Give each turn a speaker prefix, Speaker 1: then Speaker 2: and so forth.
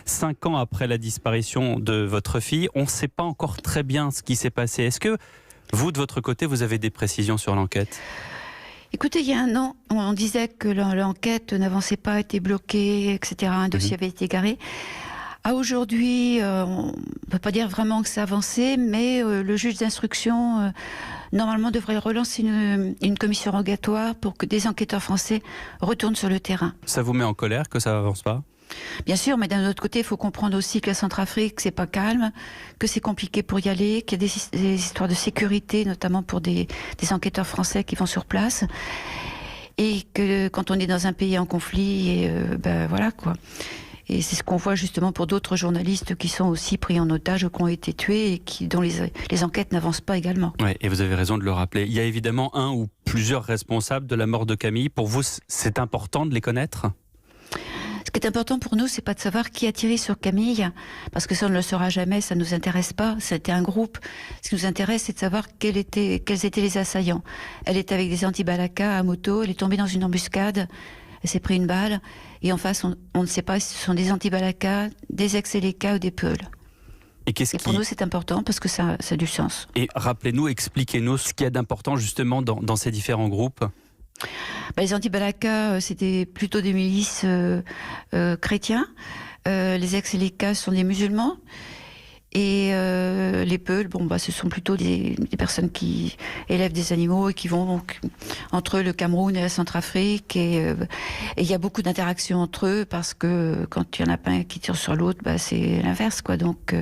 Speaker 1: 5 ans après la disparition de votre fille. On ne sait pas encore très bien ce qui s'est passé. Est-ce que vous, de votre côté, vous avez des précisions sur l'enquête ?
Speaker 2: Écoutez, il y a un an, on disait que l'enquête n'avançait pas, était bloquée, etc. Un dossier avait été égaré. À aujourd'hui, on ne peut pas dire vraiment que ça a avancé, mais le juge d'instruction, normalement, devrait relancer une commission rogatoire pour que des enquêteurs français retournent sur le terrain.
Speaker 1: Ça vous met en colère que ça n'avance pas ?
Speaker 2: Bien sûr, mais d'un autre côté, il faut comprendre aussi que la Centrafrique, c'est pas calme, que c'est compliqué pour y aller, qu'il y a des histoires de sécurité, notamment pour des enquêteurs français qui vont sur place, et que quand on est dans un pays en conflit, et voilà quoi. Et c'est ce qu'on voit justement pour d'autres journalistes qui sont aussi pris en otage ou qui ont été tués et dont les enquêtes n'avancent pas également.
Speaker 1: Oui, et vous avez raison de le rappeler. Il y a évidemment un ou plusieurs responsables de la mort de Camille. Pour vous, c'est important de les connaître ?
Speaker 2: Ce qui est important pour nous, c'est pas de savoir qui a tiré sur Camille, parce que ça on ne le saura jamais, ça ne nous intéresse pas. C'était un groupe. Ce qui nous intéresse, c'est de savoir quels étaient les assaillants. Elle était avec des anti-balaka à moto, elle est tombée dans une embuscade, elle s'est pris une balle, et en face, on ne sait pas si ce sont des anti-balaka, des ex-Seleka ou des Peuls. Et pour nous, c'est important parce que ça a du sens.
Speaker 1: Et rappelez-nous, expliquez-nous ce qu'il y a d'important justement dans ces différents groupes.
Speaker 2: Les anti-balaka, c'était plutôt des milices chrétiens. Les ex-Seleka sont des musulmans. Et les Peuls, ce sont plutôt des personnes qui élèvent des animaux et qui vont donc entre le Cameroun et la Centrafrique. Et il y a beaucoup d'interactions entre eux parce que quand il y en a pas un qui tire sur l'autre, c'est l'inverse, quoi. Donc